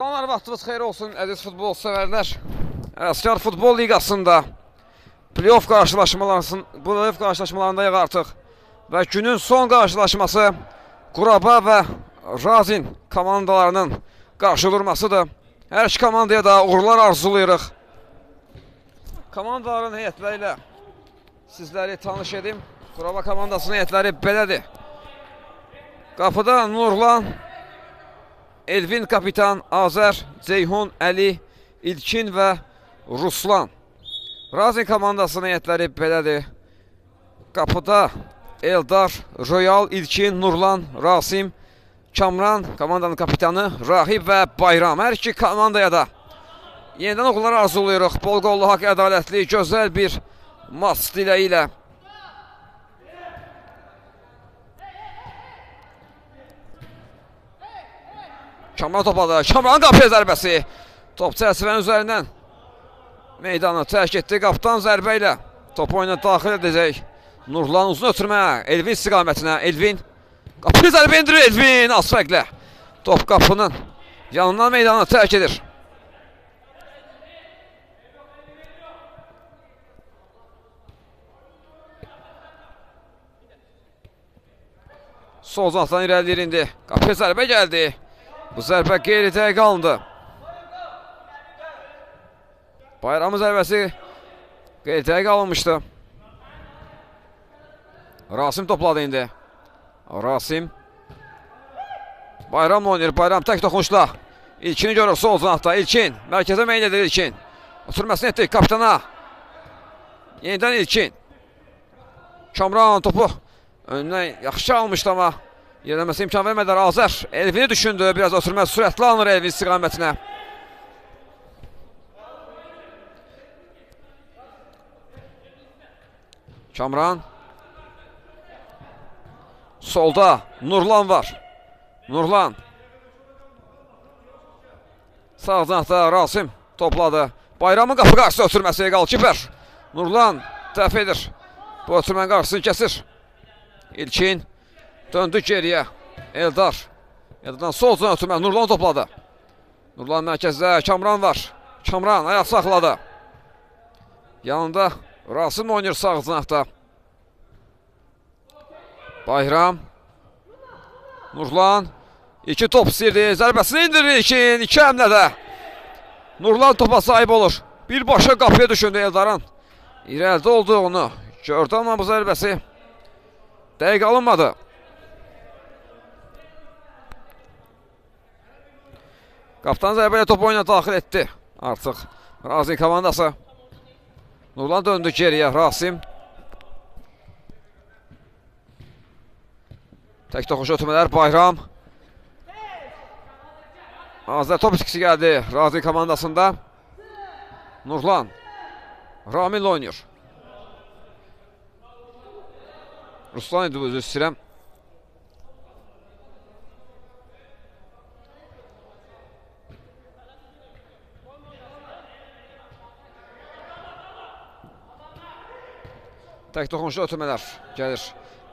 Salamlar, vaxtınız xeyir olsun əziz futbol sevərlər. Əskər Futbol Liqasında playoff qarşılaşmalarındayıq artıq. Və günün son qarşılaşması Quraba və Razin komandalarının qarşıdurmasıdır. Hər iki komandaya da uğurlar arzulayırıq. Komandaların heyətləri ilə sizləri tanış edim. Quraba komandasının heyətləri belədir. Qapıda Nurlan, Elvin kapitan, Azər, Ceyhun, Əli, İlkin və Ruslan. Razin komandasının heyətləri belədir. Qapıda Eldar, Royal, İlkin, Nurlan, Rasim, Kamran, komandanın kapitanı, Rahib və Bayram. Hər iki komandaya da yenidən uğurlar arzulayırıq. Bol qollu, haqq, ədalətli, gözəl bir maç diləyi ilə. Kamran topladı. Kamran qapıya zərbəsi. Top çərçivənin üzərindən meydanı tərk etdi. Qapıdan zərbə ilə top oyuna daxil edəcək. Nurlan uzun ötürmə. Elvin istiqamətinə. Elvin qapıya zərbə indirir. Elvin az fərqlə. Top qapının yanından meydanı tərk edir. Sol zanatdan irəliləyir indi. Qapıya zərbə gəldi. Bu zərbə qeyri-dəqiq alındı. Bayramın zərbəsi qeyri-dəqiq alınmışdı. Rasim topladı indi. Rasim Bayramla oynayır. Bayram tək toxunuşla. İlkini görür sol zanatda. İlkin mərkəzə meyil edir İlkin. Oturmasını etdik kapitana. Yenidən İlkin. Kamran topu önündən yaxşı almışdı amma yerləməsi imkan vermədilər. Azər Elvini düşündü. Biraz oturmaz sürətli alınır Elvin istiqamətinə. Kamran. Solda Nurlan var. Nurlan. Sağ zanatda Rasim topladı. Bayramın qapı qarşısı ötürməsi qalkiper. Nurlan dəf edir. Bu ötürmənin qarşısını kəsir. İlkin döndü geriyə. Eldar. Eldardan sol zona ötürmə. Nurlan topladı. Nurlan mərkəzdə. Kamran var. Kamran ayaq saxladı. Yanında Rasim oynayır sağ zanatda. Bayram. Nurlan. İki top istirdi. Zərbəsini indirir İlkin. İki həmlədə. Nurlan topa sahib olur. Birbaşa qapıya düşündü Eldarın. İrəlidə olduğunu gördü amma bu zərbəsi dəqiq alınmadı. Qaptan zərbə ilə top oyuna daxil etdi. Artıq Razin komandası. Nurlan döndü geriyə. Rasim. Tək toxuş ötürmələr. Bayram. Azər top itkisi gəldi Razin komandasında. Nurlan. Ramil oynayır. Ruslan idi, özü istəyirəm. Tək toxunuşlu ötürmələr gəlir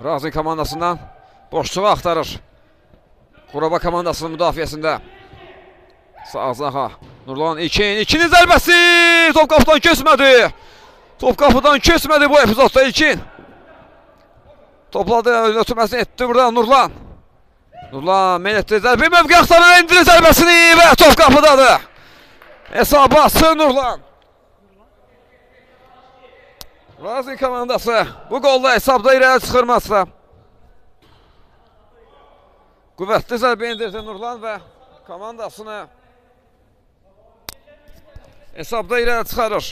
Razin komandasından. Boşluğu axtarır Quraba komandasının müdafiəsində. Sağ zaxa Nurlan İlkin. İlkinin zərbəsi. Top qapıdan keçmədi. Top qapıdan keçmədi bu epizodda İlkin. Topladı, ötürməsini etdi burada Nurlan. Nurlan meyil etdi. Zərbi mövqi axtarır. İndirir zərbəsini və top qapıdadır. Hesabı açsın Nurlan. Razin komandası bu qolda hesabda irəli çıxırmazsa. Qüvvətli zərbə indirdi Nurlan və komandasını hesabda irəli çıxarır.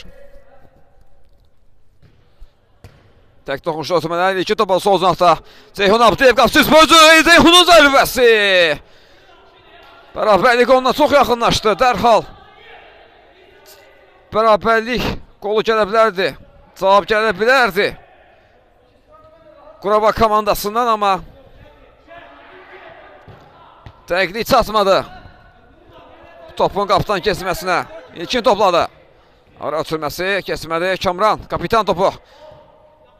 Tək toxunuşlu ötürmələr. İki topa sol zanatda. Ceyhun Abdiyev qapısı üzbözü. Ceyhunun zərbəsi. Bərabərlik onunla çox yaxınlaşdı. Dərhal bərabərlik qolu gələ bilərdi. Cavab gələ bilərdi Quraba komandasından amma dəqiqlik çatmadı topun qapıdan kesməsinə. İlkin topladı. Ara ötürməsi kesmədi. Kamran kapitan topu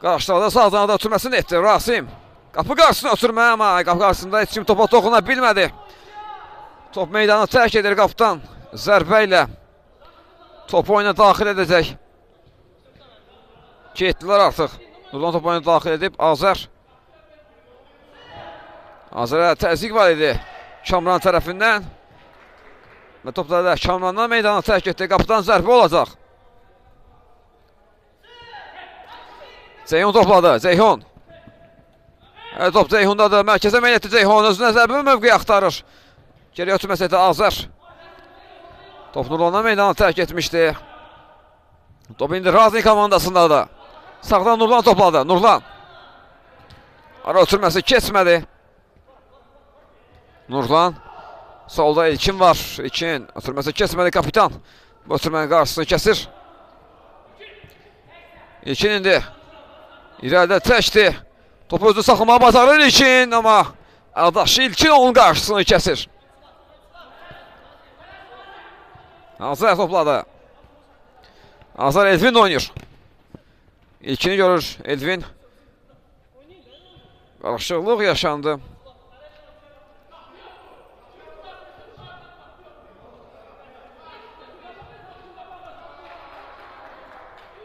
qarşıladı. Sağ zanada ötürməsini etdi. Rasim qapı qarşısına ötürmə amma qapı qarşısında heç kim topa toxuna bilmədi. Top meydanı tərk edir qaptan. Zərbə ilə topu oyuna daxil edəcək. Getdilər artıq. Nurlan topu oyuna daxil edib Azər. Azərə təzyiq var idi Kamran tərəfindən. Və topları da Kamrandan meydana tərk etdi. Qapıdan zərbə olacaq. Ceyhun topladı. Ceyhun. Top Ceyhundadır. Mərkəzə meyl etdi Ceyhun. Özünə zərbə mövqeyi axtarır. Geriyə ötürməsəydi Azər. Top Nurlandan meydana tərk etmişdi. Top indi Razni komandasında da. Sağdan Nurlan topladı. Nurlan. Ara ötürməsi keçmədi. Nurlan. Solda İlkin var. İlkin. Ötürməsi keçmədi kapitan. Bu ötürmənin qarşısını kəsir. İlkin indi. İrəlidə təkdi. Topu özü saxlamağa bacarır İlkin. Amma adaşı İlkin onun qarşısını kəsir. Azər topladı. Azər Elvin oynayır. İlkini görür Elvin. Qarışıqlıq yaşandı.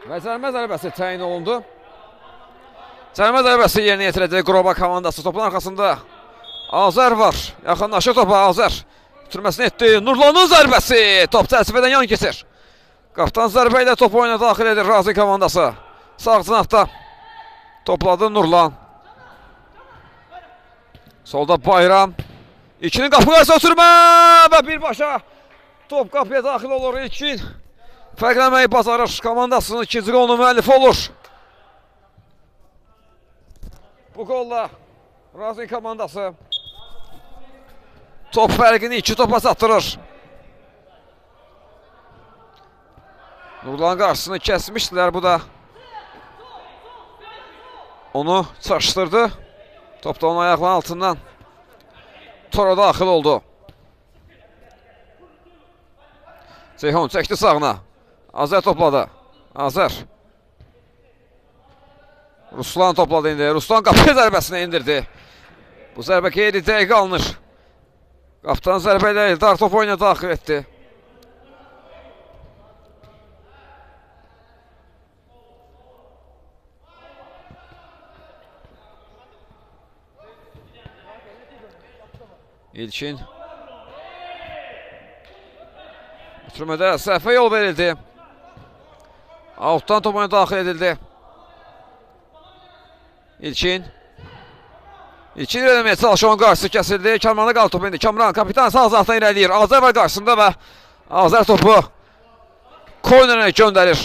Və cərimə zərbəsi təyin olundu. Cərimə zərbəsi yerinə yetirəcək Qroba komandası. Topun arxasında Azər var. Yaxınlaşır topa Azər. Türməsini etdi. Nurlanın zərbəsi. Top çərçivədən yan keçir. Qaptan zərbə ilə top oyuna daxil edir Razi komandası. Sağ cinahda topladı Nurlan. Solda Bayram. İlkinin qapı qarşısına ötürmə və birbaşa top qapıya daxil olur. İlkin fərqləməyi bacarır. Komandasının ikinci qolunun müəllifi olur. Bu qolla Razi komandası top fərqini 2 topa çatdırır. Nurlan qarşısını kəsmişdilər. Bu da onu çaşdırdı. Top da onun ayaqlarının altından tora daxil oldu. Ceyhun çəkdi sağına. Azər topladı. Azər. Ruslan topladı indi. Ruslan qapı zərbəsini indirdi. Bu zərbə qeyri dəqiqə alınır. Qaptan zərbə ilə Eldar top oyuna daxil etdi. İlkin. Ötürmədə səhvə yol verildi. Altdan top oyuna daxil edildi. İlkin. İlkin irələməyə çalışır, onun qarşısı kəsildi. Kamran'a qaldı topu indi. Kamran kapitan sağ zaxdan irəliyir. Azər var qarşısında və Azər topu kornerə göndərir.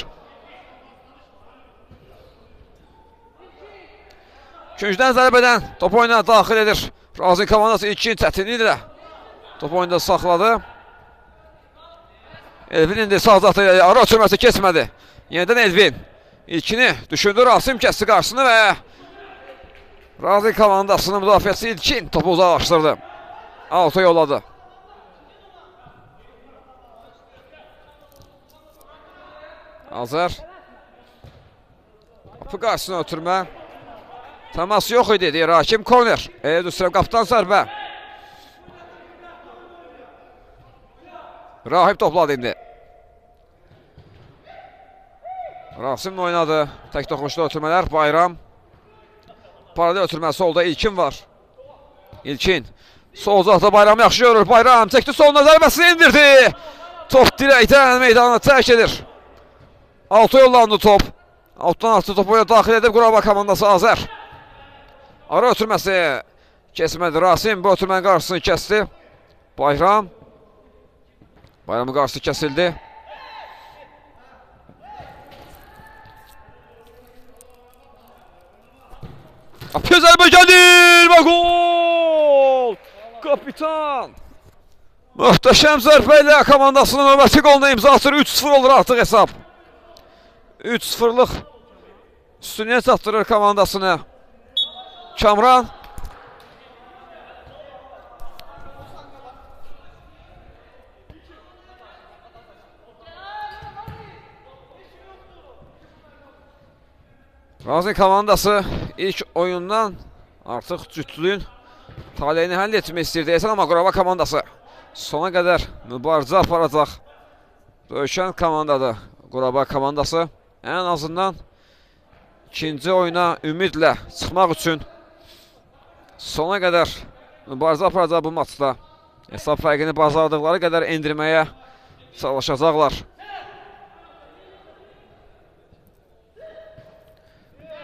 Küncdən zərbədən top oyuna daxil edir. Razi komandası İlkin çətinliyi ilə top oyunda saxladı. Elvin indi sağ zaxdan irəliyir. Ara ötürməsi keçmədi. Yenidən Elvin. İlkini düşündü. Rasim kəsdi qarşısını və Razi komandasının müdafiəsi İlkin topu uzaqlaşdırdı. Alta yolladı. Azər. Qapı qarşısına ötürmə. Təmas yox idi deyir hakim. Korner. Düstürəm qapıdan zərbə. Rahib topladı indi. Rasim'le oynadı. Tək toxunuşda ötürmələr. Bayram. Paralel ötürmə. Solda İlkin var. İlkin. Sol uzaqda Bayram yaxşı görür. Bayram çəkdi soluna zərbəsini indirdi. Top dirəkdən meydanı tərk edir. Altı yollandı top. Altdan altı topu oyuna daxil edib Quraba komandası Azər. Ara ötürməsi kesmədi. Rasim bu ötürmənin qarşısını kəsdi. Bayram. Bayramın qarşısı kəsildi. Apıyor zərbə gəlir və gol! Kapitan! Möhtəşəm zərbə ilə komandasının növbəti qoluna imza atır. 3-0 olur artıq hesab. 3-0'lıq üstünlüyə çatdırır komandasını. Kamran. Razi komandası ilk oyundan artıq cütlüyün taleyini həll etmək istəyirdi. Esən amma Quraba komandası sona qədər mübarizə aparacaq döyüşən komandadır. Qarabağ komandası ən azından ikinci oyuna ümidlə çıxmaq üçün sona qədər mübarizə aparacaq bu maçda. Hesab fərqini bacardıqları qədər endirməyə çalışacaqlar.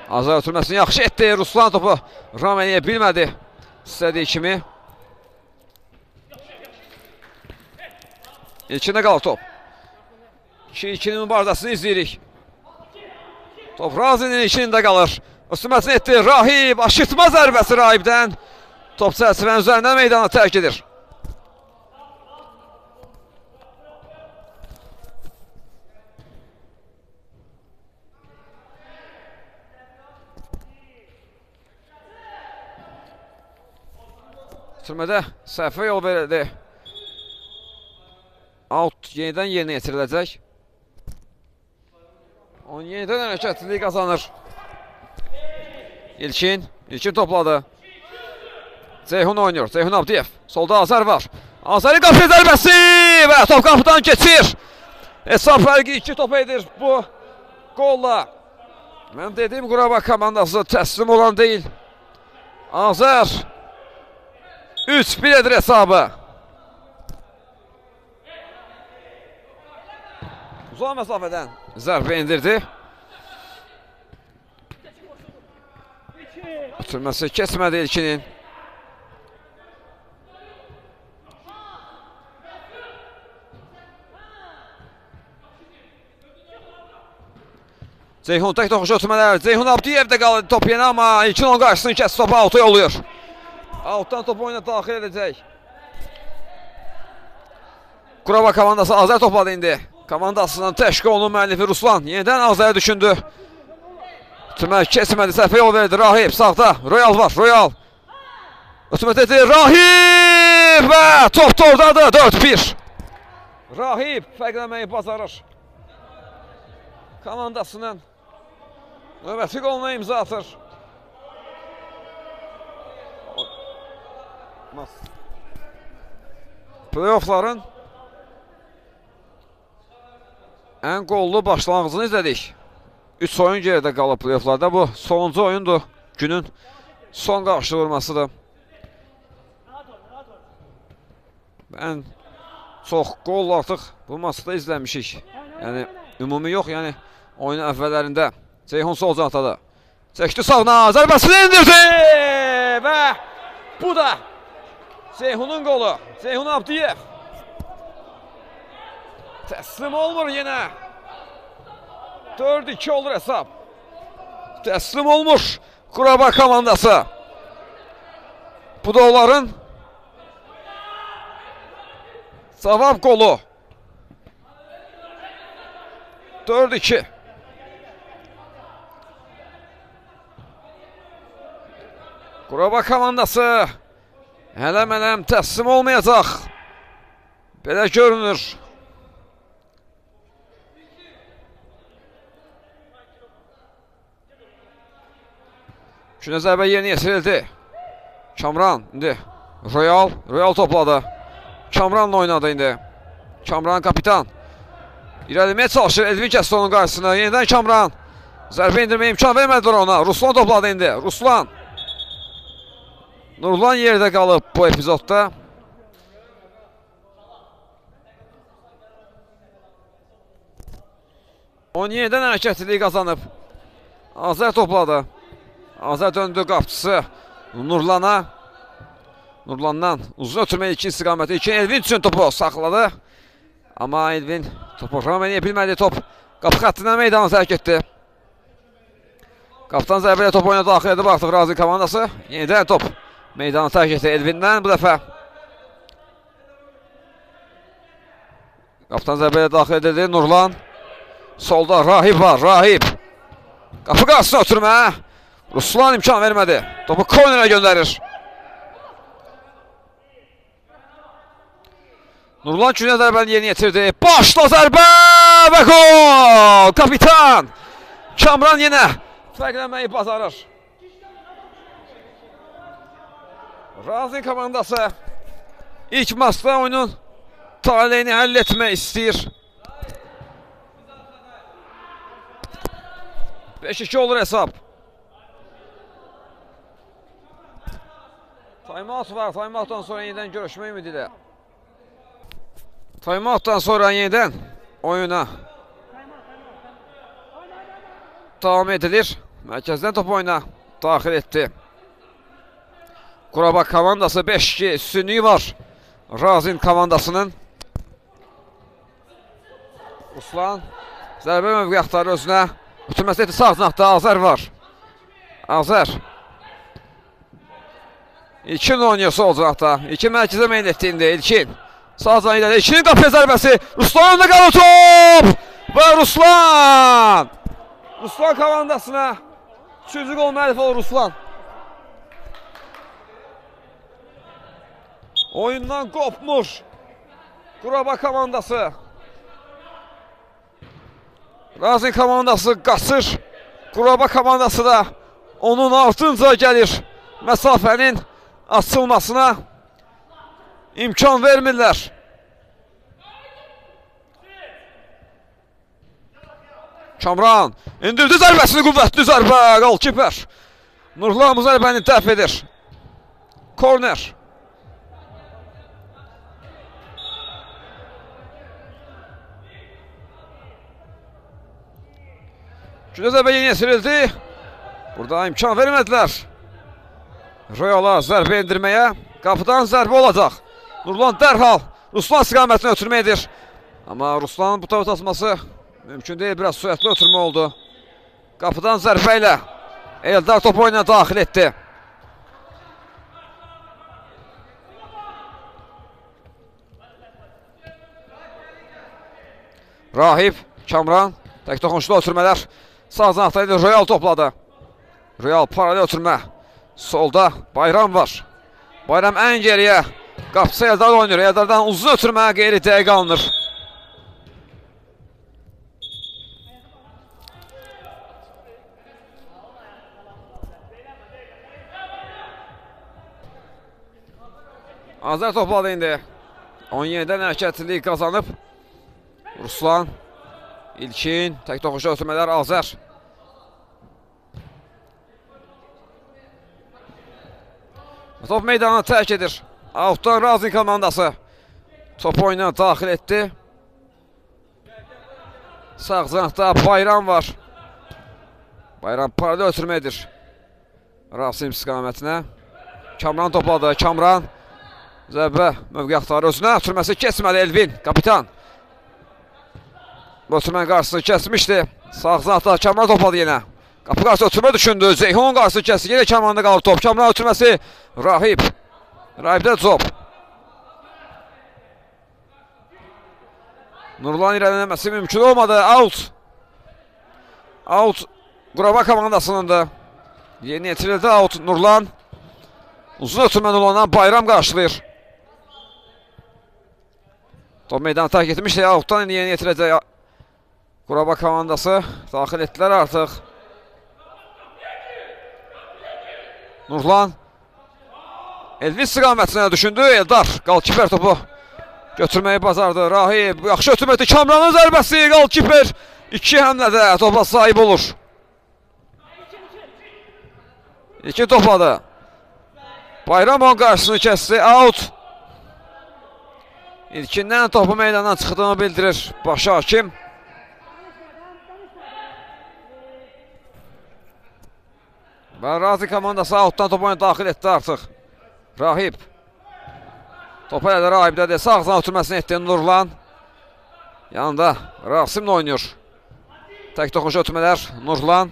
Azar ötürməsini yaxşı etdi. Ruslan topu ram eləyə bilmədi. İstədiyi kimi. İlkində qalır top. 2-2'nin mübarizəsini izləyirik. Top Razinin içində qalır. Ötürməsini etdi. Rahib aşırtma zərbəsi Rahibdən. Top çərçivənin üzərindən meydana tərk edir. Sürmədə səhvə yol verildi. Out yenidən yerinə yetiriləcək. Onun yenidən hərəkətliliyi qazanır. İlkin topladı. Ceyhun oynuyor. Ceyhun Abdiyev. Solda Azər var. Azərin qapı zərbəsi və top qapıdan keçir. Hesab fərqi 2 top edir bu qolla. Mən dediyim Qarabağ komandası təslim olan deyil. Azər 3-1 edir hesabı. Uzaq məsafədən zərbə indirdi. Ötürməsi keçmədi ilkinin. Ceyhun tək toxuş ötürmələr. Ceyhun Abdiyev də qaldı top yenə, amma ilkin onun qarşısını kəs, topu alta yolluyor. Altdan topu oyuna daxil edəcək. Qarabağ komandası Azər topladı indi. Komandasının təşkil olunun müəllifi Ruslan yenidən Azərə düşündü. Ötürmək keçmədi, səhvə yol verdi. Rahib sağda. Royal var. Royal. Ötürmət edir. Rahib və top da oradadır. 4-1. Rahib fərqləməyi bacarır. Komandasının növbəti qoluna imza atır. Playoffların ən qollu başlanğıcını izlədik. 3 oyun geridə qalıb playofflarda. Bu sonuncu oyundur. Günün son qarşı vurmasıdır. Ən çox qol artıq bu maçda izləmişik. Yəni ümumi yox, yəni oyunun əvvəllərində. Ceyhun sol cantada. Çəkdi sağına, zərbəsini indirdi və bu da Ceyhunun qolu. Ceyhun Abdiyev. Təslim olmur yenə. 4-2 olur hesab. Təslim olmuş Qarabağ komandası. Bu da onların cavab qolu. 4-2. Qarabağ komandası hələm-hələm təslim olmayacaq. Belə görünür. Günə zərbə yerinə yetirildi. Kamran indi. Royal topladı. Kamranla oynadı indi. Kamran kapitan. İrəliməyə çalışır. Elvin kəsdi onun qarşısına. Yenidən Kamran. Zərbə indirməyə imkan vermədilər ona. Ruslan topladı indi. Ruslan. Nurlan yerdə qalıb bu epizodda. O yenidən hərəkətliliyi qazanıb. Azər topladı. Azər döndü qapçısı Nurlana. Nurlandan uzun ötürməyə 2 istiqaməti. Elvin üçün topu saxladı. Amma Elvin topu ram eləyə bilmədi. Top qapı xəttindən meydana tərk etdi. Qapıdan zərbələ top oyuna daxil edib artıq Razi komandası. Yenidən top meydana tərk etdi Elvindən bu dəfə. Qapıdan zərbələ daxil edildi Nurlan. Solda Rahib var. Rahib. Qapı qarşısına ötürmə. Ruslan imkan vermədi. Topu kornerə göndərir. Nurlan günə zərbəni yerinə yetirdi. Başla zərbə və gol! Kapitan! Kamran yenə fərqlənməyi bacarır. Razi komandası ilk maçda oyunun taleyini həll etmək istəyir. 5-2 olur hesab. Time-out var. Time-outdan sonra yenidən görüşmək ümidilə. Time-outdan sonra yenidən oyuna davam edilir. Mərkəzdən top oyuna daxil etdi. Qarabağ komandası 5-2 üstünlüyü var. Razin komandasının. Ruslan zərbə mövqe axtarır özünə. Ötürməsi etdi sağ cinahda Azər var. Azər. İlkin oynuyor sol cinahda. İlkin mərkəzə meyil etdi indi. İlkin. Sağ cinahda ilədə. İlkinin qapıya zərbəsi. Ruslan önündə qalır top. Və Ruslan. Ruslan komandasına 3-cü qol müəllif olur Ruslan. Oyundan qopmuş Qarabağ komandası. Razin komandası qaçır. Qarabağ komandası da onun ardınca gəlir. Məsafənin açılmasına imkan vermirlər. Kamran indirdi zərbəsini, qüvvətli zərbə, qolkiper Nurlan bu zərbəni dəf edir. Korner. Gündə zərbə yeni esirildi. Burada imkan vermədilər Royala zərbə indirməyə. Qapıdan zərbə olacaq. Nurlan dərhal Ruslan istiqamətini ötürmə edir. Amma Ruslanın bu tavut atması mümkün deyil, biraz sürətli ötürmə oldu. Qapıdan zərbə ilə Eldar top oyuna daxil etdi. Rahib, Kamran, tək toxunçlu ötürmələr. Sağ cinahda Royal topladı. Royal paralel ötürmə. Solda Bayram var. Bayram ən geriyə. Qapısı Eldar oynayır. Eldardan uzun ötürmə qeyri dəqiq alınır. Azər topladı indi. 17-dən hərəkətlilik qazanıb. Ruslan. İlkin. Tək toxuşu ötürmələr Azər. Top meydanına tərk edir. Outdan Razin komandası. Top oyuna daxil etdi. Sağ cinahda Bayram var. Bayram paralel ötürmə edir. Rasim istiqamətinə. Kamran topladı. Kamran. Zərbə mövqe axtarır özünə. Ötürməsi keçmədi Elvin. Kapitan. Bu ötürmənin qarşısını kəsmişdi. Sağ cinahda Kamran topladı yenə. Qapı qarşı ötürmə düşündü. Zeyhun qarşı kəsi. Yenə Kamranda qalır top. Kamran ötürməsi. Rahib. Rahibdə Zob. Nurlan irəliləməsi mümkün olmadı. Out. Out. Qarabağ komandasınındır. Yeni yetirildi out. Nurlan. Uzun ötürmə Nurlandan Bayram qarşılayır. Top meydanı tərk etmişdi. Outdan yeni yetirəcək Qarabağ komandası. Daxil etdilər artıq. Nurlan. Elvin istiqamətinə düşündü. Eldar qalkiper topu götürməyi bacardı. Rahib yaxşı ötürməkdir. Kamranın zərbəsi. Qalkiper 2 həmlədə topa sahib olur. 2 topladı. Bayram onun qarşısını kəsdi. Out. İlkindən topu meydandan çıxdığını bildirir başı hakim. Və Razin komandası outdan topu oyuna daxil etdi artıq. Rahib. Topu elədə Rahibdədir. Sağ ötürməsini etdi Nurlan. Yanında Rasimlə oynuyor. Tək toxuncu ötürmələr Nurlan.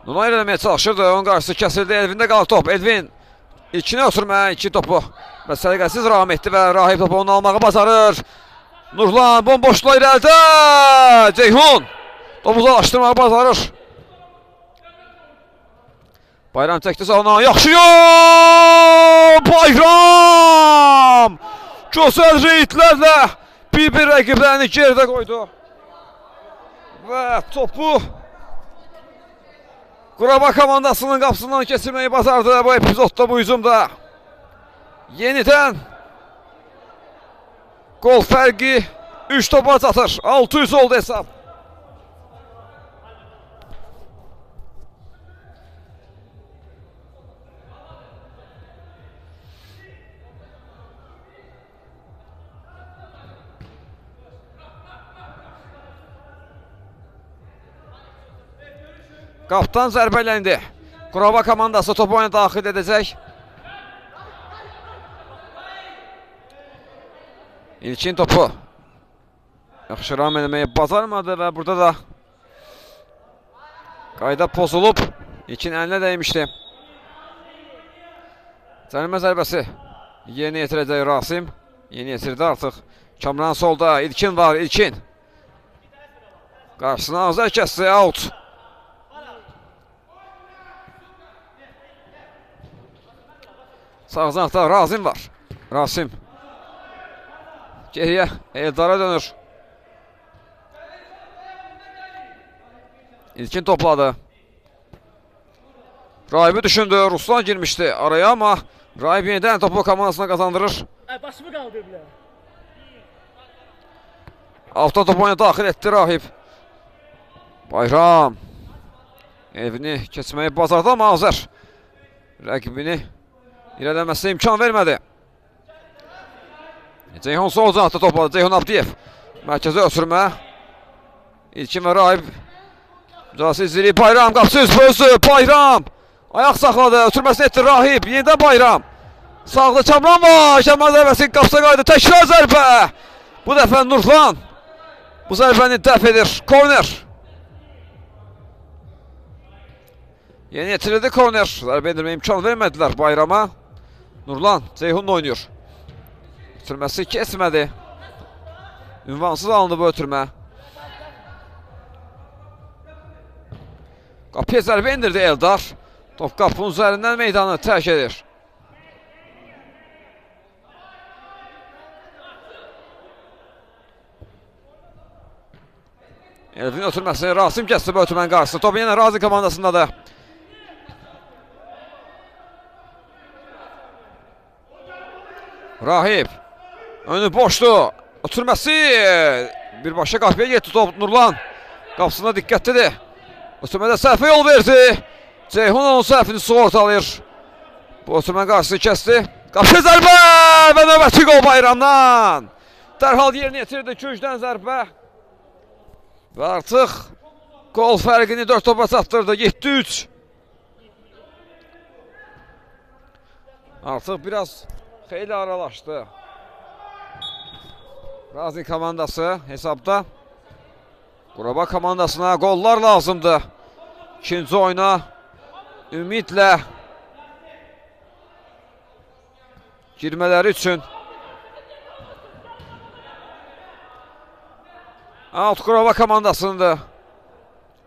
Nurlan eləməyə çalışırdı. Onun qarşısı kəsildi. Elvində qalır top. Elvin ilkinə ötürmə. 2 topu. Və səliqəsiz ravam etdi və Rahib topu onu almağı bacarır. Nurlan bomboşluğa irəlidə. Ceyhun topu uzaqlaşdırmağı bacarır. Bayram çəkdi sağına. Yaxşı Bayram! Gözəl reytlərlə bir rəqiblərini geridə qoydu. Və topu Qarabağ komandasının qapısından keçirməyi bacardı bu epizodda, bu hücumda. Yenidən Gol fərqi 3 topa çatır. 600 oldu hesab. Qaptan zərbələndi. Quraba komandası topu oyuna daxil edəcək. İlkin topu yaxşı ram eləməyə bacarmadı və burada da qayda pozulub. İlkin əlinə dəymişdi. Cərimə zərbəsi yeni yetirəcək Rasim. Yeni yetirdi artıq. Kamran solda. İlkin var. İlkin. Qarşısına Azər kəsdi. Out. Sağ zanaqda Razim var. Rasim. Geriyə Eldara dönür. İlkin topladı. Rahibi düşündü. Ruslan girmişti araya ama Rahib yenidən topu komandasına kazandırır. Başımı qaldırdılar. Altdan topu oyuna daxil etdi Rahib. Bayram. Evini keçməyi bacardı ama Azər rəqibini irələməsinə imkan vermədi. Ceyhun sol zanatda topladı. Ceyhun Abdiyev. Mərkəzə ötürmə. İlkin və Rahib. Müdafiə izləyir. Bayram qapısı üst boyusu. Bayram. Ayaq saxladı. Ötürməsini etdi Rahib. Yenidən Bayram. Sağda Kamran var. Kamran zərbəsi qapısa qaydı. Təkrar zərbə. Bu dəfə Nurlan. Bu zərbəni dəf edir. Korner. Yeni yetirildi korner. Zərbə endirməyə imkan vermədilər Bayrama. Nurlan Ceyhun'la oynuyor. Ötürməsi kesmədi. Ünvansız alındı bu ötürmə. Qapıya zərbə indirdi Eldar. Top qapının üzərindən meydanı tərk edir. Elvin ötürməsini Rasim kəsdi bu ötürmənin qarşısında. Top yenə Razi komandasındadır. Rahib. Önü boşdu. Ötürməsi. Birbaşa qapıya getdi top Nurlan. Qapısında diqqətlidir. Ötürmədə səhvə yol verdi. Ceyhun onun səhvini sığortalayır. Bu ötürmənin qarşısını kəsdi. Qapıya zərbə və növbəti gol Bayramdan. Dərhal yerini yetirdi küncdən zərbə. Və artıq gol fərqini 4 topa çatdırdı. 7-3. Artıq biraz xeyli aralaşdı. Razi komandası hesabda. Quraba komandasına gollar lazımdı. İkinci oyuna ümidlə girmələri üçün. Alt Quraba komandasındır.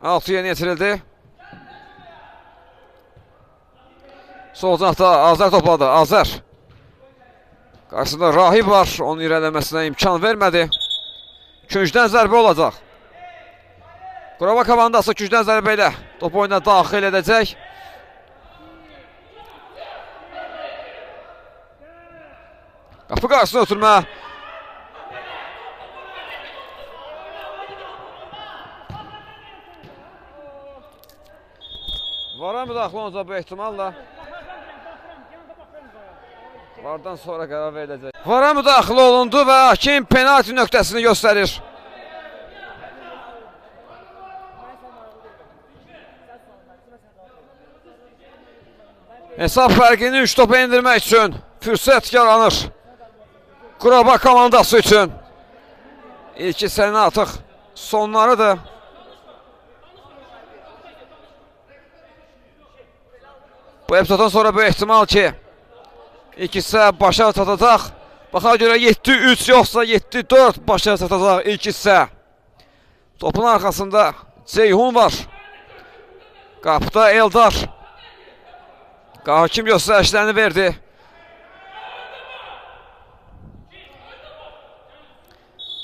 6 yeni yetirildi. Sol zanaqda Azər topladı. Azər. Qarşısında Rahib var. Onun irələməsinə imkan vermədi. Küncdən zərbə olacaq. Quraba komandası küncdən zərbə ilə top oyuna daxil edəcək. Qapı qarşısına ötürmə. Vara müdaxilə olacaq bu ehtimalla. Vardan sonra qərar veriləcək. Vara müdaxilə olundu və hakim penalti nöqtəsini göstərir. Hesab fərqini 3 topa endirmək üçün fürsət yaranır. Quraba komandası üçün. İlk hissənin artıq sonlarıdır. Bu epizodan sonra bu ehtimal ki ilk hissə başa çatacaq. Baxa görə 7-3 yoxsa 7-4 başa çatacaq ilk hissə. Topun arxasında Ceyhun var. Qapıda Eldar. Hakim göstərişlərini verdi.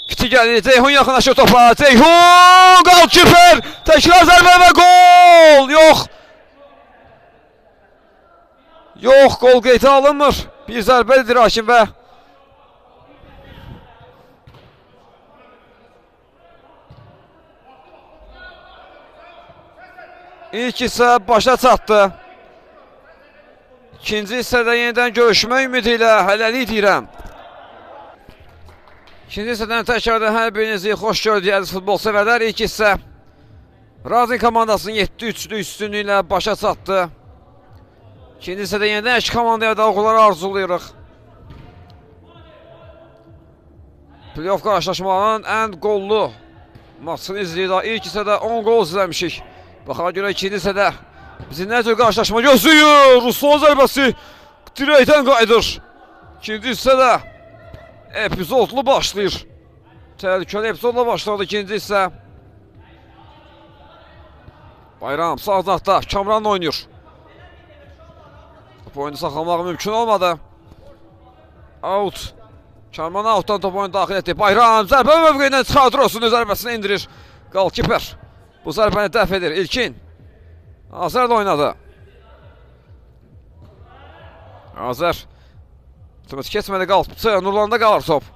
Fiti gəlir. Ceyhun yaxınlaşır topa. Ceyhun! Qalkiper! Təkrar zərbə və gol! Yox! Yox, gol qeydə alınmır. Bir zərbəlidir hakim və İlk hissə başa çatdı. İkinci hissədə yenidən görüşmək ümidi ilə hələlik deyirəm. İkinci hissədən təkrardan hər birinizi xoş gördük əziz futbol sevərlər. İlk hissə Razin komandasının 7-3'lük üstünlüyü ilə başa çatdı. İkinci hissədə yenidən iki komandaya da uğurlar arzulayırıq. Playoff qarşılaşmalarının ən qollu maçını izləyirik. İlk hissədə 10 qol izləmişik. Baxana görə ikinci hissədə bizi nə cür qarşılaşma gözləyir. Ruslan zərbəsi dirəkdən qayıdır. İkinci hissədə epizodlu başlayır. Təhlükəli epizodla başladı ikinci hissə. Bayram sağ zətdə Kamran oynayır. Top oyunu saxlamaq mümkün olmadı. Out. Kamran outdan top oyunu daxil etdi. Bayram zərbə mövqeyindən çıxardır olsun. Zərbəsini indirir. Qalkiper. Bu zərbəni dəf edir. İlkin. Azər də oynadı. Azər. Tümət keçmədi qalxıbsa. Nurlanda qalır top.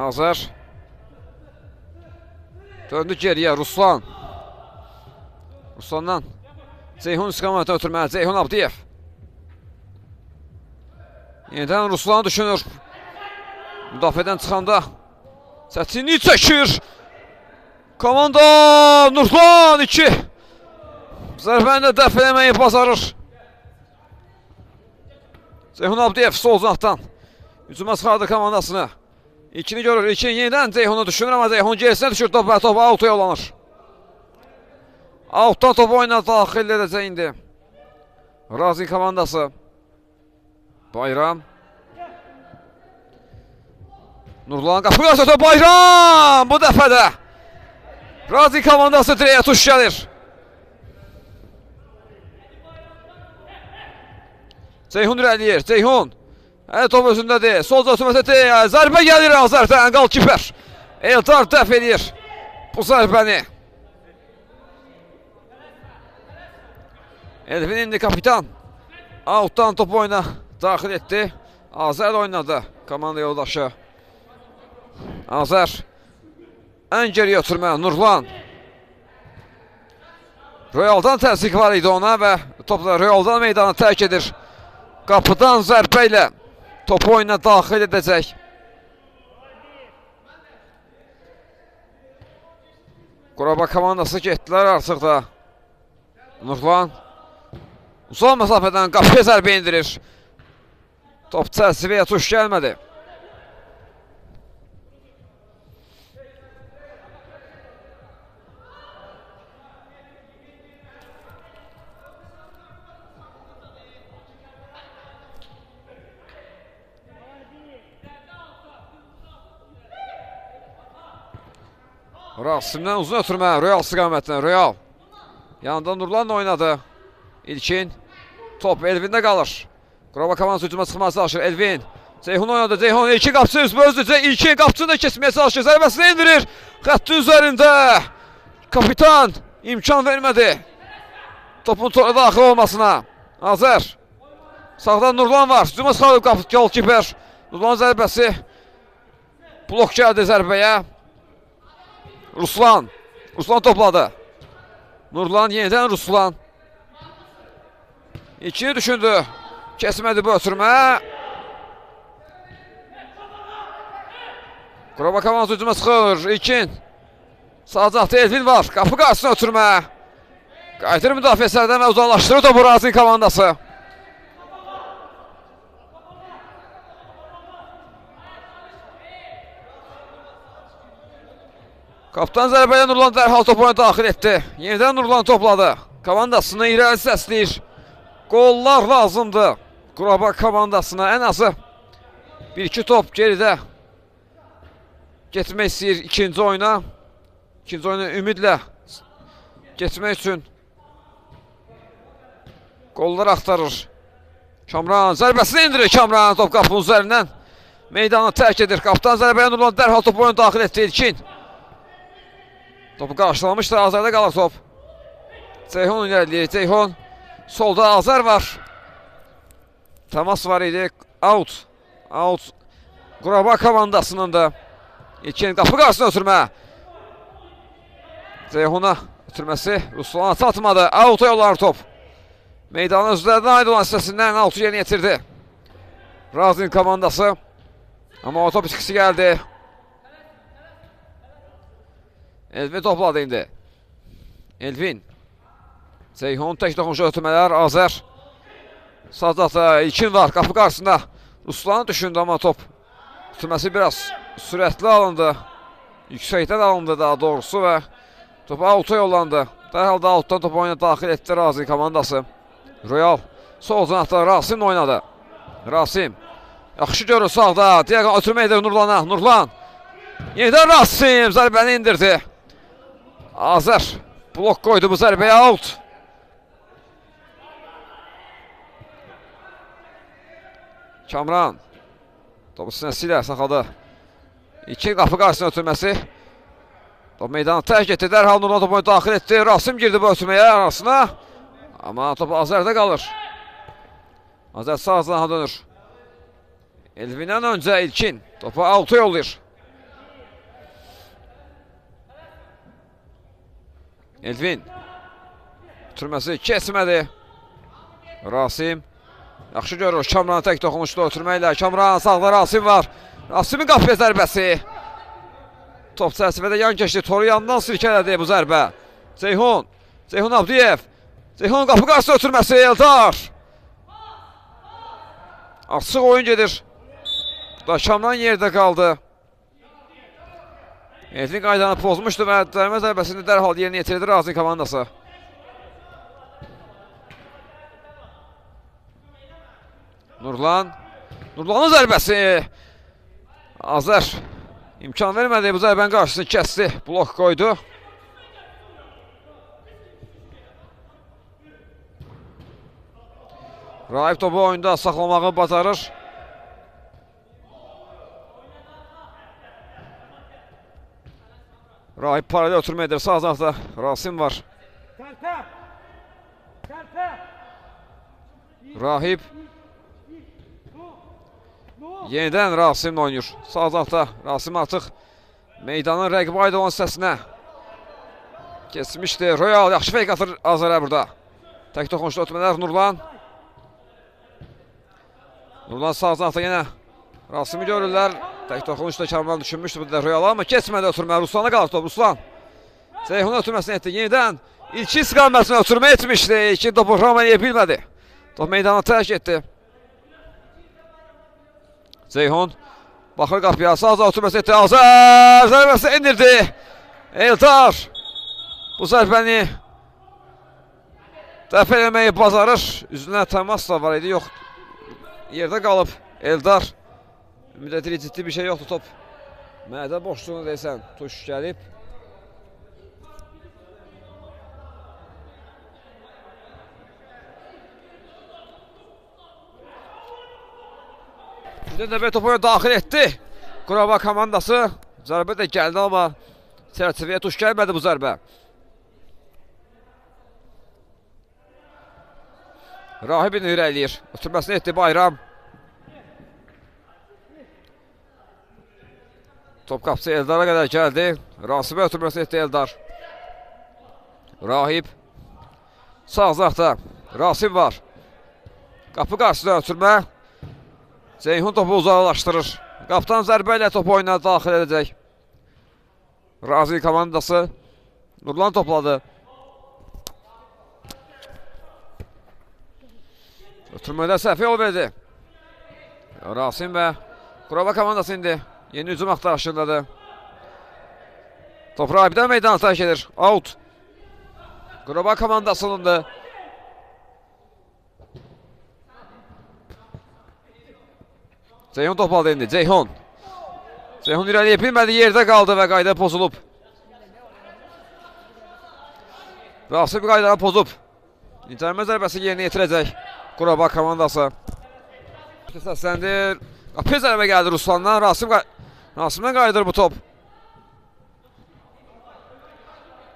Azər. Döndü geriyə. Ruslan. Ruslandan. Ceyhun istiqamətə ötürməli. Ceyhun Abdiyev. Yenidən Ruslanı düşünür. Müdafiədən çıxanda çətinlik çəkir. Komanda Nurlan 2. Zərbəni də dəf eləməyi bacarır. Ceyhun Abdiyev sol zanatdan hücuma çıxardı komandasını. İlkini görür. İlkin yenidən Ceyhunu düşünür amma Ceyhun gerisinə düşür. Top və top out'a yollanır. Out'dan top oyuna daxil edəcək indi Razin komandası. Bayram. Nurlan qapı qarşıda Bayram. Bu dəfə də Razin komandası direğe tuş gəlir. Ceyhun irəliyir. Ceyhun. Hələ top özündədir. Solca ötürməsədir. Zərbə gəlir Azərdən. Qalkiper. Eldar dəf edir bu zərbəni. Elvin indi kapitan. Out'dan top oyuna daxil etdi. Azər oynadı komanda yoldaşı. Azər. Ən geriyə ötürmə Nurlan. Royaldan təzyiq var idi ona və topla Royaldan meydanı tərk edir. Qapıdan zərbə ilə top oyuna daxil edəcək. Qorabağ komandası getdilər artıq da. Nurlan. Uzaq məsafədən qapıya zərbə indirir. Top çərçivəyə tuş gəlmədi. Rasimdən uzun ötürmə. Royal istiqamətdən. Royal. Yanında Nurlan oynadı. İlkin. Top Elvin'də qalır. Qorabağ komandası hücuma çıxması çalışır. Elvin. Ceyhun oynadı. Ceyhun ilkin qapısı üzmə özü. İlkin qapısını da kesməyə çalışır. Zərbəsini indirir. Xətti üzərində. Kapitan imkan vermədi topun topa daxil olmasına. Azər. Sağdan Nurlan var. Hücuma çıxarıb golkiper. Nurlan zərbəsi. Blok gəldi zərbəyə. Ruslan. Ruslan topladı. Nurlan yenidən Ruslan. İkini düşündü. Kesmədi bu ötürmə. Qorabağ komandası hücuma çıxır. İlkin. Sağcaqda Elvin var. Qapı qarşısına ötürmə. Qayıdır müdafiəsərdən və uzaqlaşdırır topu Razin komandası. Kapitan zərbəyə Nurlan dərhal topuna daxil etdi. Yenidən Nurlan topladı. Komandasını irəli səsləyir. Qollar lazımdır Qorabağ komandasına. Ən azı 1-2 top geridə getmək istəyir ikinci oyuna. İkinci oyuna ümidlə getmək üçün qollar axtarır. Kamran zərbəsini indirir. Kamran top qapının üzərindən meydanı tərk edir. Kapitan zərbəyə Nurlan dərhal top oyunu daxil etdi. İlkin. Topu qarşılamışdır. Azərdə qalır top. Ceyhun ilerləyir. Ceyhun. Solda Azər var. Təmas var idi. Out. Out. Quraba komandasının da İlkin qapı qarşısına ötürmə. Ceyhun'a ötürməsi Ruslan atmadı. Auto yollar top. Meydanın özlərdən aid olan hissəsindən altı yerinə yetirdi Razin komandası. Amma o top içkisi gəldi. Elvin topladı indi. Elvin. Ceyhun tək toxunuşu ötürmələr. Azər. Sazda İlkin var qapı qarşısında. Ruslan'ı düşündü amma top ötürməsi biraz sürətli alındı. Yüksəkdən alındı daha doğrusu və topa auto yollandı. Dərhal da altdan topu oyuna daxil etdi Razin komandası. Royal sol cinatda Rasim'le oynadı. Rasim. Yaxşı görür sağda. Diğer ötürmə edir Nurlan'a. Nurlan. Yenidən Rasim zərbəni indirdi. Azər blok koydu bu zərbəyə out. Kamran. Topu sinəsilə saxladı. İki qapı qarşısına ötürməsi. Top meydanı tərk etdi. Dərhal Nurlan topu daxil etdi. Rasim girdi bu ötürməyə arasına. Amma top Azərdə qalır. Azər sağ zanaha dönür. Elvin'dən öncə İlkin. Topu altı yollayır. Elvin. Ötürməsi kesmədi. Rasim. Yaxşı görür. Kamran tək toxunuşlu ötürməklə. Kamran sağda Rasim var. Rasimin qapıya zərbəsi. Top çərçivədə yan keçdi. Toru yandan silkələdi bu zərbə. Ceyhun. Ceyhun Abdiyev. Ceyhun qapı qarşısına ötürməsi. Eldar. Açıq oyun gedir. Da Kamran yerdə qaldı. Elvin qaydanı pozmuşdu və dərmə zərbəsini dərhal yerinə yetirdi Razin komandası. Nurlan. Nurlan'ın zərbəsi. Azər imkan vermədi bu zərbənin qarşısını kəsdi. Blok koydu. Rahip topu oyunda saxlamağı bacarır. Rahip paralel oturma edir. Sağ tarafta Rasim var. Rahip. Yenidən Rasim'le oynayır. Sağ tarafta Rasim artıq meydanın rəqibi aid olan hissəsinə kesmişdi. Royal yaxşı feyk atır Azərə burada. Tək toxunuşlu ötmələr Nurlan. Nurlan sağ tarafta yenə Rasim'i görürlər. Tək toxunuşda Kamran düşünmüşdü bu da Royal amma keçmədi ötürmə. Ruslan'a qalır top. Ruslan. Ceyhun ötürməsini etdi. Yenidən İlkin istiqamətini ötürmə etmişdi. İlkin topu Ramaniyə bilmədi. Top meydanı tərk etdi. Ceyhun baxır qapıya. Sağda ötürməsi etdi. Azər zərbəsi indirdi. Eldar bu zərbəni dəf eləməyi bacarır. Üzünə təmas da var idi. Yox. Yerdə qalıb Eldar. Ümid edirik ciddi bir şey yoxdur top. Mədə boşluğunu deyəsən tuş gəlib. Birdən də topu daxil etdi. Quraba komandası. Zərbə də gəldi amma çərçivəyə tuş gəlmədi bu zərbə. Rahibin irəliyir. Ötürməsini etdi Bayram. Top qapısı Eldar'a qədər gəldi. Rasim'ə ötürməsini etdi Eldar. Rahib. Sağ zaqda Rasim var. Qapı qarşısına ötürmə. Ceyhun topu uzaqlaşdırır. Qaptan zərbə ilə topu oyuna daxil edəcək. Razin komandası. Nurlan topladı. Ötürmədə səhv yol verdi. Rasim və Quraba komandası indi yeni hücum axtarışındadır. Top Rahibdən meydanı tərk edir. Out. Quraba komandasınındır. Ceyhun topladı indi. Ceyhun. Ceyhun irəliyə bilmədi. Yerdə qaldı və qayda pozulub. Rasim qaydanı pozub. İntərmə zərbəsi yerinə yetirəcək Quraba komandası. Səsləndir. Qapıya zərbə gəldi Ruslandan. Rasimdən qayıdır bu top.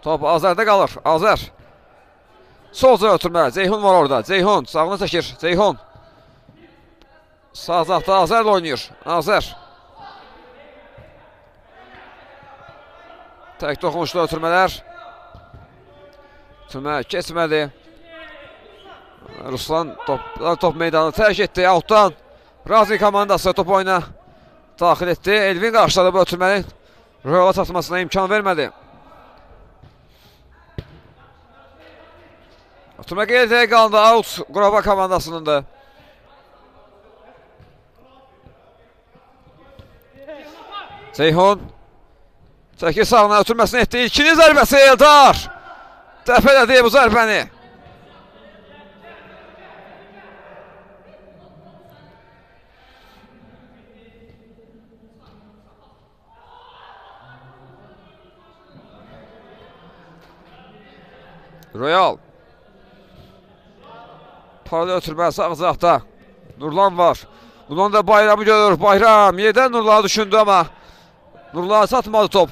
Top Azərdə qalır. Azər. Solca ötürmə. Ceyhun var orada. Ceyhun sağını çəkir. Ceyhun. Sağ zaqda Azərlə oynayır. Azər. Tək toxunuşlu ötürmələr. Ötürmə keçmədi. Ruslan top meydanı tərk etdi. Outdan Razi komandası top oyuna daxil etdi. Elvin qarşıladı bu ötürmənin Royala çatmasına imkan vermədi. Ötürmə qeyd edək qaldı. Out Quraba komandasınındır. Ceyhun çəkir sağına ötürməsini etdi. İlkini zərbəsi Eldar. Dəf elədi bu zərbəni. Royal. Paralel ötürməsi ağzaqda. Nurlan var. Nurlan da Bayramı görür. Bayram yerdən Nurlan'ı düşündü ama Nurlan'a satmadı top.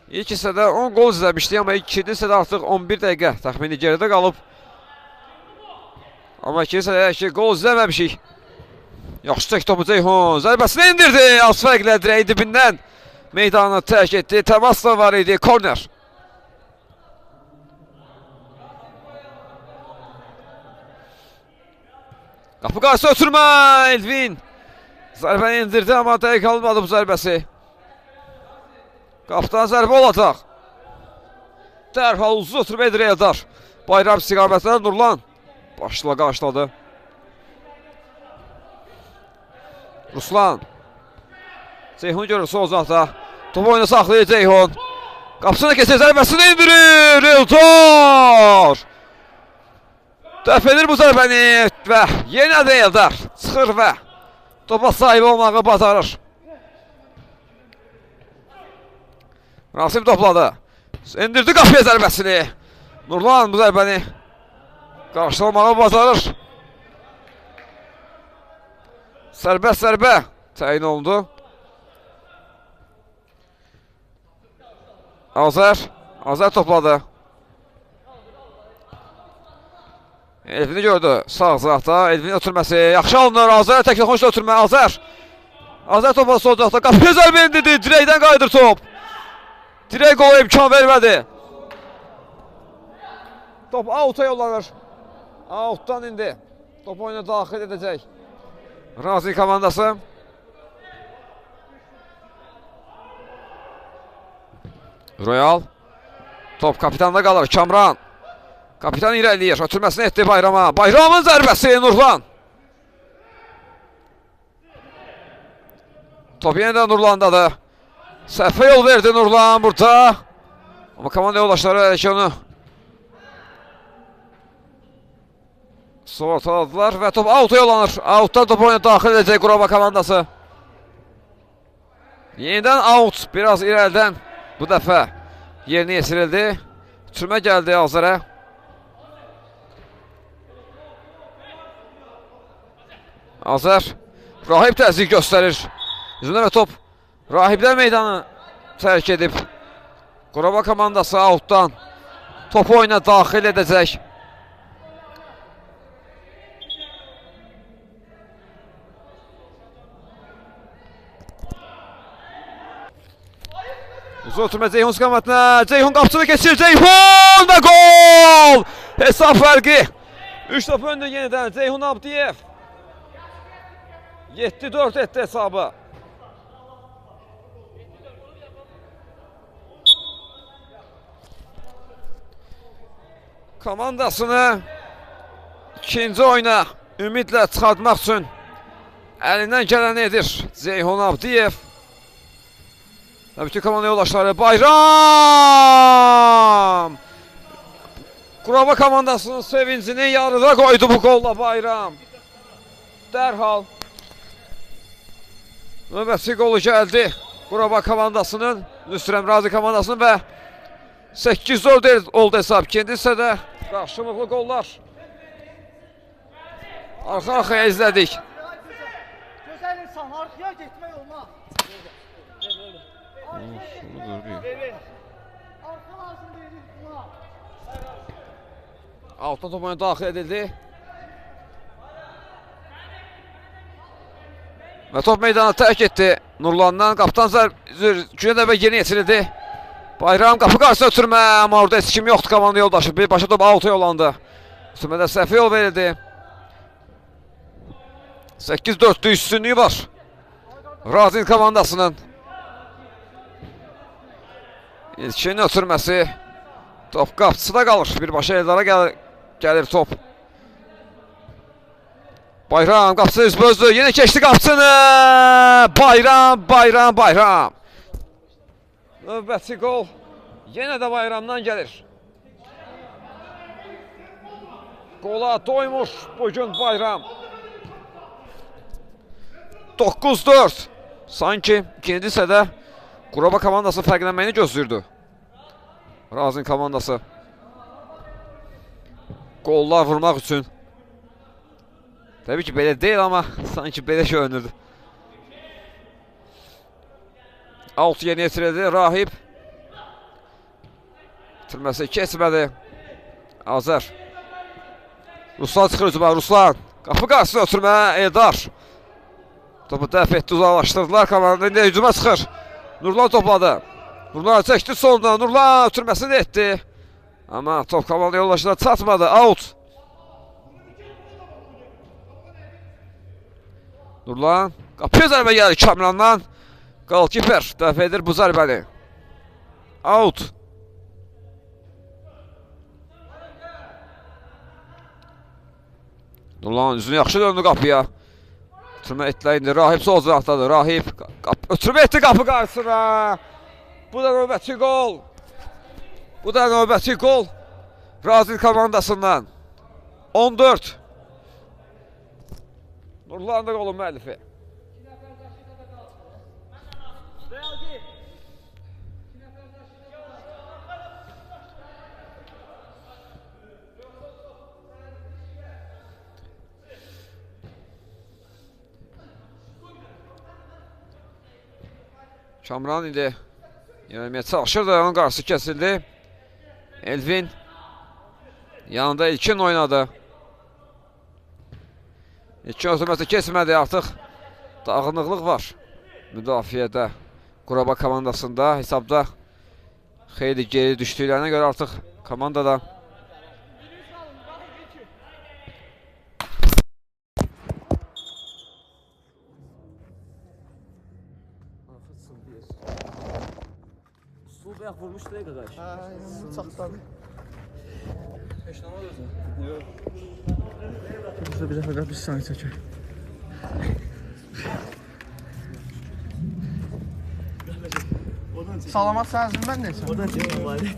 İlk hissədə 10 gol izləmişdi ama ikinci hissədə artıq 11 dəqiqə təxmini geridə qalıb. Ama ikinci hissədə gol izləməmişik. Yaxşı çək topu Ceyhun. Zərbəsini indirdi. Az fərqlə dirəyi dibindən meydanı tərk etdi. Təmas da var idi. Korner. Qapı qarşı ötürmə. Elvin. Zərbəni indirdi amma dəqiq almadı bu zərbəsi. Qapıdan zərbə olacaq. Dərhal uzun ötürmə edir Eldar. Bayram istiqamətində Nurlan. Başla qarşıladı. Ruslan. Ceyhun görür sol uzaqda. Topu oyuna saxlayır Ceyhun. Qapısını keçir, zərbəsini indirir. Eldar. Dəf edir bu zərbəni və yenə də Eldar çıxır və topa sahib olmağı bacarır. Rasim topladı. İndirdi qapıya zərbəsini. Nurlan bu zərbəni qarşılamağı bacarır. Sərbəst zərbə təyin olundu. Azər topladı. Elvini gördü sağ zıraqda. Elvinin ötürməsi yaxşı alınır. Azər tək toxunuşla ötürmə. Azər topa sol zıraqda. Qapıya zərbə indirdi. Dirəkdən qayıdır top. Dirək qola imkan vermədi. Top out'a yollanır. Out'dan indi. Top oyuna daxil edəcək Razi komandası. Royal. Top kapitanda qalır. Kamran. Kapitan irəliyir. Ötürməsini etdi Bayrama. Bayramın zərbəsi Nurlan. Top yenə də Nurlandadır. Səhvə yol verdi Nurlan burada. Amma komanda yoldaşları elə ki onu sortaladılar və top out'a yollanır. Out'dan top oyuna daxil edəcək Quraba komandası. Yenidən out. Biraz irəldən bu dəfə yerini yetirildi. Türmə gəldi Azərə. Azər Rahib təzyiq göstərir. Üzünə və top Rahiblər meydanı tərk edib. Quraba komandası out'dan topu oyuna daxil edəcək. Uzun ötürmə Ceyhun istiqamətinə. Ceyhun qapısını keçir. Ceyhun və gol! Hesab fərqi 3 top öndür yenidən Ceyhun Abdiyev. 7-4 etdi hesabı. Komandasını ikinci oyuna ümidlə çıxartmaq üçün əlindən gələni edir Ceyhun Abdiyev. Bütün komanda yoldaşları Bayram! Quraba komandasının sevincini yarıda qoydu bu golla Bayram. Dərhal növbəti qolu gəldi Quraba komandasının, Nüsrəm Razi komandasının və 8-4 oldu hesab. İkinci hissədə qarşılıqlı qollar. Arxa-arxaya izlədik. Gözəl insan, arxaya getmək olmaz. Arxa lazım deyilir buna. Altdan top oyuna daxil edildi. Və top meydanı tərk etdi. Nurlandan qaptan Günə dəbə yeni yetirildi. Bayram qapı qarşısına ötürmə, amma orada heç kim yoxdur komanda yoldaşı. Bir başa top out'a yollandı. Üstümədə səhvə yol verildi. 8-4'lük üstünlüyü var Razin komandasının. İlkin ötürməsi. Top qapçıda qalır. Birbaşa Eldara gəlir top. Bayram qapçı üzbözdü. Yine keçdi qapçını. Bayram. Növbəti gol. Yenə də Bayramdan gəlir. Qola doymur bugün Bayram. 9-4. Sanki ikinci hissədə Quraba komandası fərqlənməyini gözləyirdi. Razin komandası. Qollar vurmaq üçün. Təbii ki belə deyil, amma sanki belə görünürdü. Alt yeni yetirildi. Rahib. Bitirməsi keçmədi. Azər. Ruslan çıxır üzümə. Ruslan. Qapı qarşısına ötürmə. Eldar. Topu dəf etdi. Uzaqlaşdırdılar komanda. İndi hücuma çıxır. Nurlan topladı. Nurlan çəkdi soldan. Nurlan ötürməsini etdi. Amma top komanda yoldaşına çatmadı. Out. Nurlan. Qapıya zərbə gəlir Kamrandan. Qalkiper dəf edir bu zərbəni. Out. Nurlan üzünü yaxşı döndü qapıya. Ötürmə etlə indi. Rahib sol zıraqdadır. Rahib ötürmə etdi qapı qarşısına. Bu da növbəti gol. Razil komandasından. 14. Nurlan da golun müəllifi. Kamran indi yenilməyə çalışırdı, onun qarşısı kəsildi. Elvin yanında İlkin oynadı. İlkin ötürməsi keçmədi, artıq dağınıqlıq var müdafiədə. Quraba komandasında hesabda xeyli geri düşdüklərinə görə artıq komandada Bayaq vurmuşdu qardaş. Çatladı. Yox. Bir dəfə bir saniyə çəkək. Salamat sənsin, mən neysən? Oradan çəkmə bari.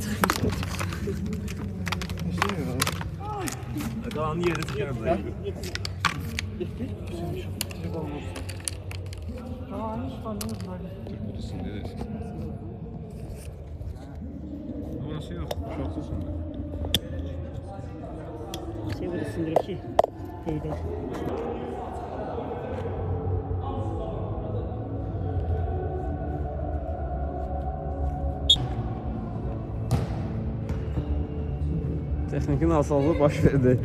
Qalanın yeri çıxarım. Orası yok, şoksuz sonra. Şey burada sındırıp ki, teyden. Texniki nasazlığı baş verdi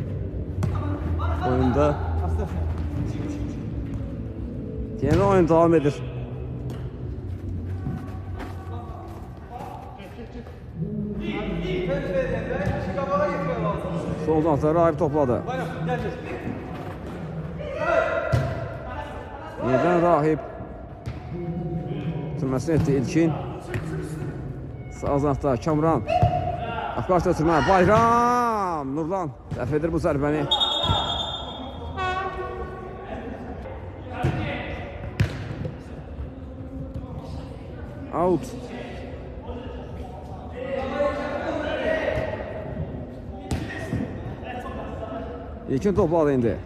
oyunda. Yeni oyun devam edir. Soldan sonra Rahib topladı. Yeniden Rahib. Türməsini etdi İlkin. Sağ zanatda Kamran. Afqarşda ötürmə. Bayram. Nurlan dəf edir bu zərbəni. Out. İlkin topladı indi.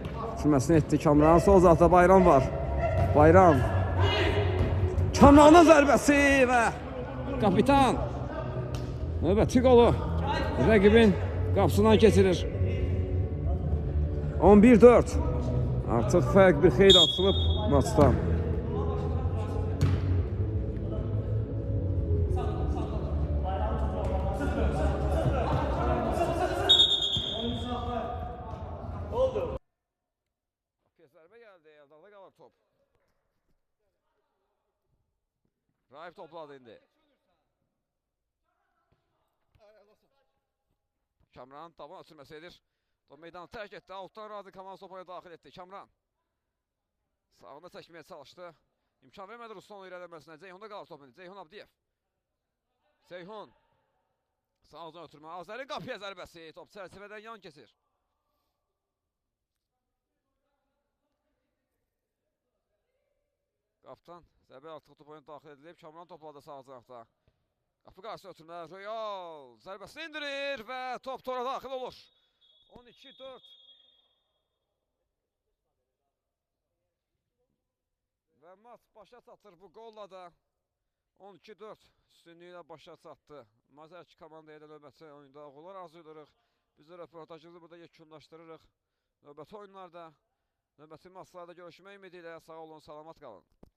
Türməsini etdi Kamran. Sol zanatda Bayram var. Bayram. Kamranın zərbəsi və kapitan növbəti qolu rəqibin qapısından keçirir. 11-4. Artıq fərq bir xeyli açılıb maçdan. Zərbə gəldi, Eldalda qalır top. Raif topladı indi. Kamran taban ötürməsi edir. Top meydanı tərk etdi. Altdan razı Kamal topaya daxil etdi. Kamran sağında çəkməyə çalışdı. İmkan vermədi Ruslanın irəliləməsinə. Ceyhunda qalır top indi. Ceyhun Abdiyev. Ceyhun. Sağdan ötürmə. Azərin qapıya zərbəsi. Top çərçivədən yan keçir. Qaptan zərbə artıq top oyuna daxil edilib. Kamran topladı sağ cinaqda. Qapı qarşısına ötürmə. Royal zərbəsini indirir və top tora daxil olur. 12-4. Və maç başa çatır bu qolla da. 12-4 üstünlüylə başa çatdı. Mazər ki komandaya da növbəti oyunda uğurlar arzulayırıq. Biz də röportajımızı burada yekunlaşdırırıq. Növbəti oyunlarda, növbəti maçlarda görüşmək ümidi ilə sağ olun, salamat qalın.